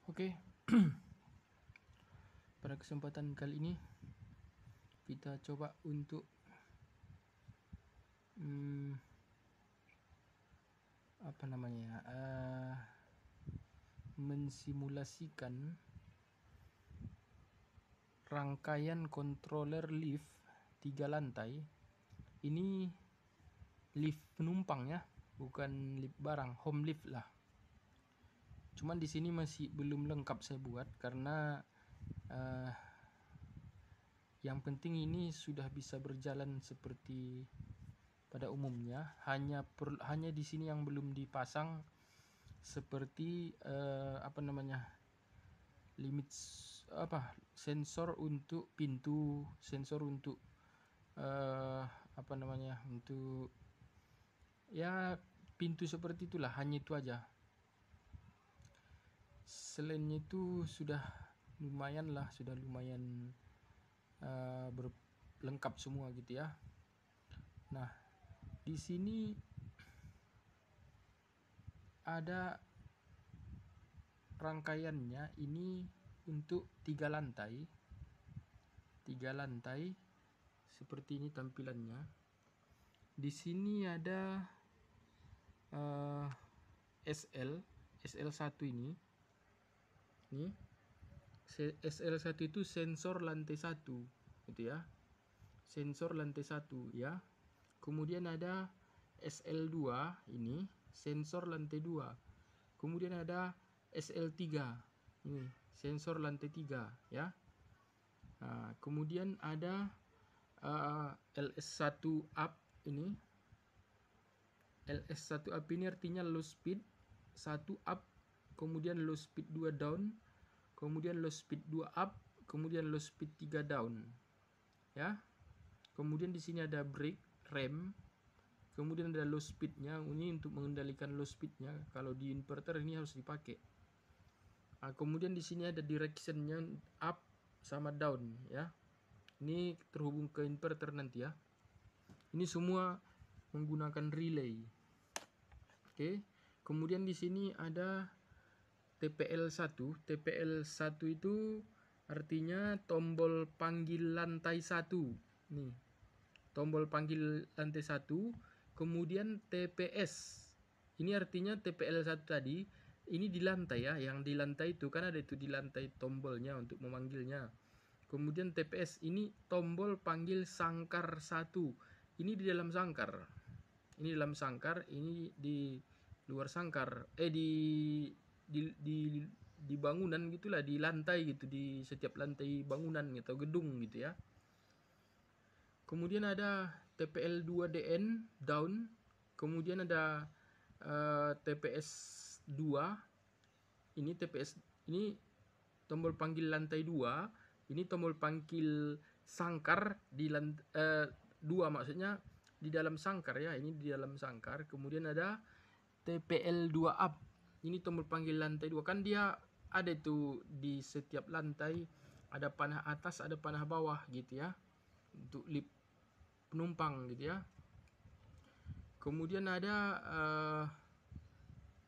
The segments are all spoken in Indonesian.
Oke, pada kesempatan kali ini kita coba untuk mensimulasikan rangkaian controller lift 3 lantai. Ini lift penumpang ya, bukan lift barang, home lift lah. Cuman di sini masih belum lengkap saya buat karena yang penting ini sudah bisa berjalan seperti pada umumnya. Hanya di sini yang belum dipasang seperti limit sensor untuk pintu, sensor untuk untuk ya pintu seperti itulah, hanya itu aja. Selainnya itu sudah lumayan lengkap semua gitu ya. Nah, di sini ada rangkaiannya, ini untuk 3 lantai seperti ini tampilannya. Di sini ada SL1 ini SL1 itu sensor lantai 1 gitu ya, sensor lantai 1 ya. Kemudian ada SL2 ini sensor lantai 2. Kemudian ada SL3 ini sensor lantai 3 ya. Nah, kemudian ada LS1 up ini. LS1 up ini artinya low speed 1 up, kemudian low speed 2 down, kemudian low speed 2 up, kemudian low speed 3 down ya. Kemudian di sini ada brake, rem, kemudian ada low speednya, ini untuk mengendalikan low speednya. Kalau di inverter ini harus dipakai. Nah, kemudian di sini ada directionnya up sama down ya. Ini terhubung ke inverter nanti ya. Ini semua menggunakan relay. Oke. Kemudian di sini ada TPL1. TPL1 itu artinya tombol panggil lantai 1. Nih. Tombol panggil lantai 1. Kemudian TPS. Ini artinya TPL1 tadi ini di lantai ya, yang di lantai itu kan ada itu di lantai tombolnya untuk memanggilnya. Kemudian TPS ini tombol panggil sangkar 1. Ini di dalam sangkar. Ini dalam sangkar, ini di luar sangkar. Di bangunan gitulah, di lantai gitu, di setiap lantai bangunan atau gedung gitu ya. Kemudian ada TPL2DN down. Kemudian ada TPS 2. Ini TPS ini tombol panggil lantai 2. Ini tombol panggil sangkar di lantai 2, maksudnya di dalam sangkar ya. Ini di dalam sangkar. Kemudian ada TPL2 up. Ini tombol panggil lantai 2. Kan dia ada itu di setiap lantai, ada panah atas, ada panah bawah gitu ya, untuk lift penumpang gitu ya. Kemudian ada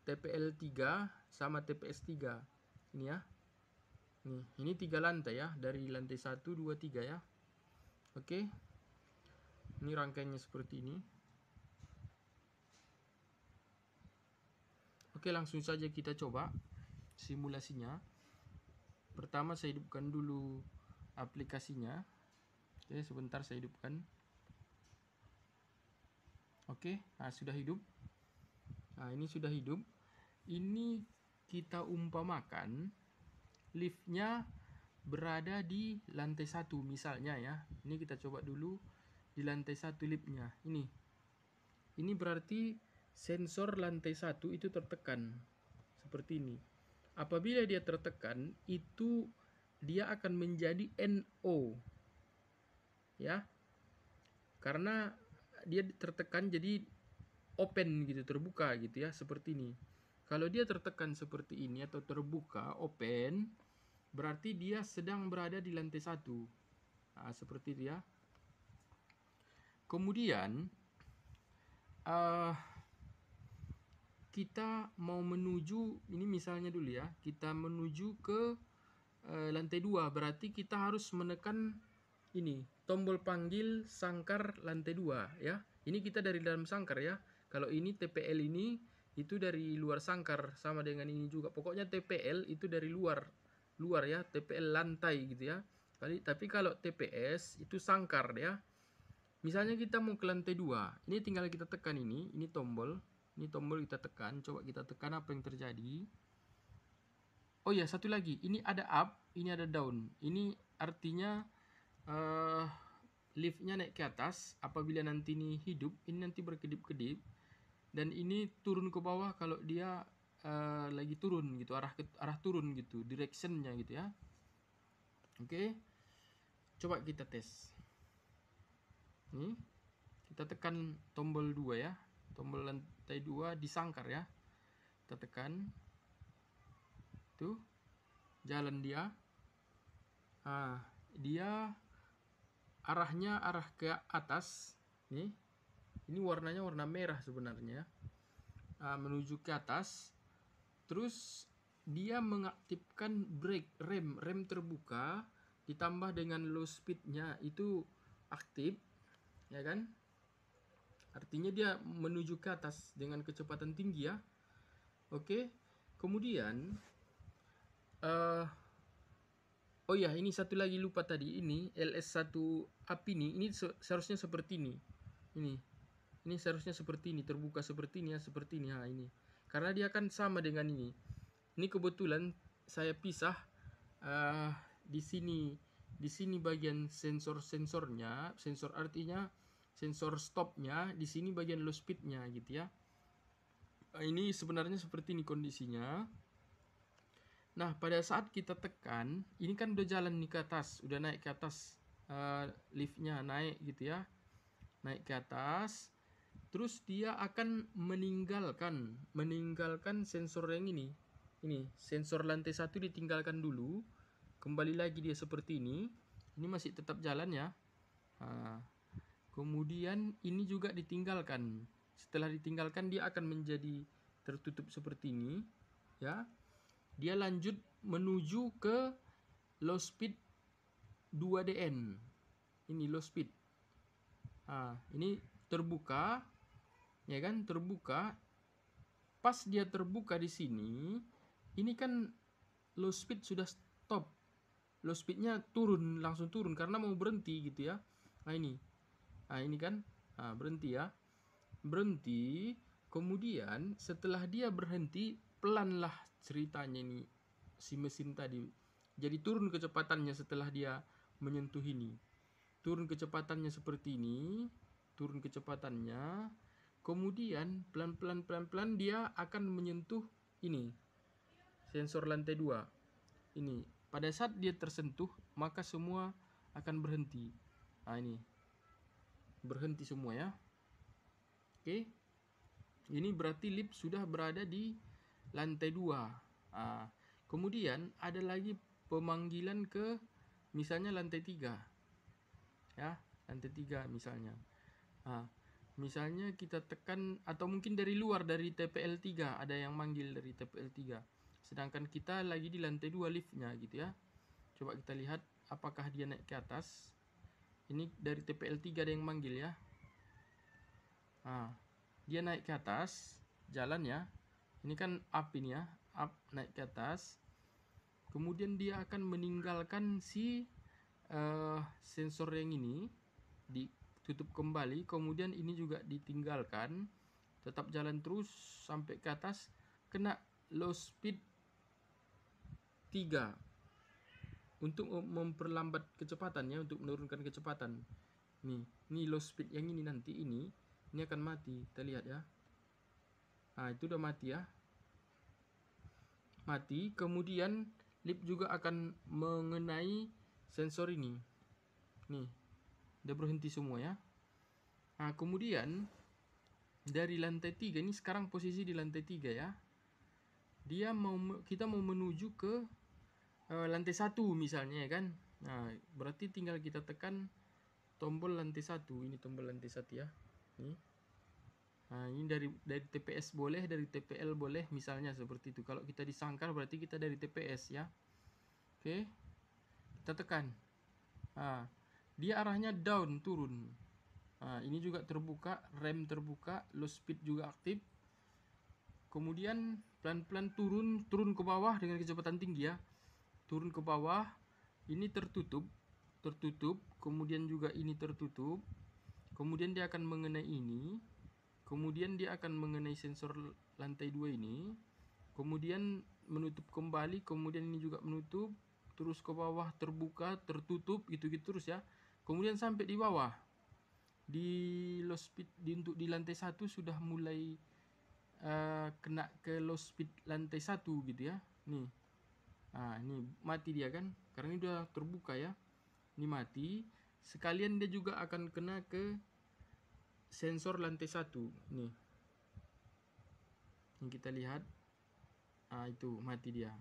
TPL3 sama TPS3 ini ya. Ini 3 lantai ya, dari lantai 1, 2, 3 ya. Oke. Ini rangkaiannya seperti ini. Oke, langsung saja kita coba simulasinya. Pertama saya hidupkan dulu aplikasinya. Oke, sebentar saya hidupkan. Oke, nah sudah hidup. Nah, ini sudah hidup. Ini kita umpamakan liftnya berada di lantai 1 misalnya ya. Ini kita coba dulu di lantai 1 liftnya. Ini berarti sensor lantai 1 itu tertekan. Seperti ini. Apabila dia tertekan, itu dia akan menjadi NO. Ya. Karena dia tertekan jadi open gitu, terbuka gitu ya, seperti ini. Kalau dia tertekan seperti ini atau terbuka, open, berarti dia sedang berada di lantai 1. Nah, seperti itu ya. Kemudian kita mau menuju, ini misalnya dulu ya, kita menuju ke lantai 2, berarti kita harus menekan ini tombol panggil sangkar lantai 2 ya. Ini kita dari dalam sangkar ya. Kalau ini TPL ini itu dari luar sangkar, sama dengan ini juga. Pokoknya TPL itu dari luar ya, TPL lantai gitu ya. Tapi kalau TPS itu sangkar ya. Misalnya kita mau ke lantai 2, ini tinggal kita tekan ini tombol kita tekan, coba kita tekan apa yang terjadi. Oh ya, satu lagi, ini ada up, ini ada down. Ini artinya liftnya naik ke atas apabila nanti ini hidup, ini nanti berkedip-kedip, dan ini turun ke bawah kalau dia lagi turun gitu, arah turun gitu, directionnya gitu ya. Oke, coba kita tes. Nih, kita tekan tombol 2 ya, tombol lantai 2 disangkar ya, kita tekan, tuh jalan dia. Dia arahnya arah ke atas nih, ini warnanya warna merah sebenarnya, menuju ke atas. Terus dia mengaktifkan brake, rem terbuka ditambah dengan low speednya itu aktif ya kan, artinya dia menuju ke atas dengan kecepatan tinggi ya. Oke, kemudian oh ya, ini satu lagi lupa tadi, ini LS1 up ini seharusnya seperti ini. Ini seharusnya seperti ini, terbuka seperti ini ya, seperti ini. Nah, ini. Karena dia kan sama dengan ini. Ini kebetulan saya pisah di sini bagian sensornya, sensor artinya sensor stopnya, di sini bagian low speednya gitu ya. Ini sebenarnya seperti ini kondisinya. Nah, pada saat kita tekan, ini kan udah jalan nih ke atas, udah naik ke atas, liftnya naik gitu ya, naik ke atas. Terus dia akan meninggalkan sensor yang ini sensor lantai 1 ditinggalkan dulu, kembali lagi dia seperti ini masih tetap jalan ya. Kemudian ini juga ditinggalkan, setelah ditinggalkan dia akan menjadi tertutup seperti ini ya. Dia lanjut menuju ke low speed 2DN. Ini low speed. Ini terbuka, ya kan? Terbuka. Pas dia terbuka di sini, ini kan low speed sudah stop. Low speednya langsung turun karena mau berhenti gitu ya. Ini kan, berhenti ya. Berhenti. Kemudian setelah dia berhenti, pelan lah ceritanya ini si mesin tadi. Jadi turun kecepatannya setelah dia menyentuh ini. Turun kecepatannya seperti ini, turun kecepatannya. Kemudian pelan-pelan dia akan menyentuh ini sensor lantai 2. Ini pada saat dia tersentuh, maka semua akan berhenti. Ini berhenti semua ya. Oke. Ini berarti lift sudah berada di lantai 2. Kemudian ada lagi pemanggilan ke misalnya lantai 3 ya, lantai 3 misalnya. Misalnya kita tekan, atau mungkin dari luar, dari TPL 3 ada yang manggil dari TPL 3, sedangkan kita lagi di lantai 2 liftnya gitu ya. Coba kita lihat apakah dia naik ke atas. Ini dari TPL 3 ada yang manggil ya. Dia naik ke atas jalan ya. Ini kan up ini ya, up naik ke atas. Kemudian dia akan meninggalkan si sensor yang ini, ditutup kembali. Kemudian ini juga ditinggalkan, tetap jalan terus sampai ke atas, kena low speed 3 untuk memperlambat kecepatannya, untuk menurunkan kecepatan. Ini low speed yang ini nanti ini akan mati. Kita lihat ya. Itu udah mati ya. Mati. Kemudian lift juga akan mengenai sensor ini. Nih, udah berhenti semua ya. Kemudian dari lantai 3 ini, sekarang posisi di lantai 3 ya. Kita mau menuju ke lantai 1 misalnya ya kan. Berarti tinggal kita tekan tombol lantai 1. Ini tombol lantai 1 ya. Nih. Nah, ini dari TPS boleh, dari TPL boleh, misalnya seperti itu. Kalau kita disangkal berarti kita dari TPS ya. Oke, kita tekan. Nah, dia arahnya down, turun. Nah, ini juga terbuka, rem terbuka, low speed juga aktif. Kemudian pelan-pelan turun ke bawah dengan kecepatan tinggi ya. Turun ke bawah, ini tertutup, kemudian juga ini tertutup. Kemudian dia akan mengenai ini, kemudian dia akan mengenai sensor lantai 2 ini, kemudian menutup kembali, kemudian ini juga menutup, terus ke bawah terbuka, tertutup, gitu-gitu terus ya. Kemudian sampai di bawah, di low speed, untuk di lantai 1 sudah mulai kena ke low speed lantai 1 gitu ya. Nih, nah ini mati dia kan, karena ini udah terbuka ya. Ini mati, sekalian dia juga akan kena ke sensor lantai 1 nih. Yang kita lihat, itu mati dia.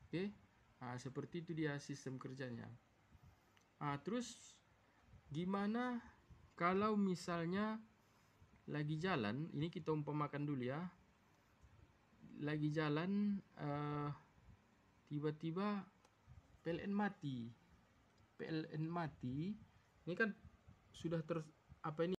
Oke, seperti itu dia sistem kerjanya. Terus gimana kalau misalnya lagi jalan, ini kita umpamakan dulu ya. Lagi jalan, tiba-tiba PLN mati. PLN mati, ini kan sudah apa ini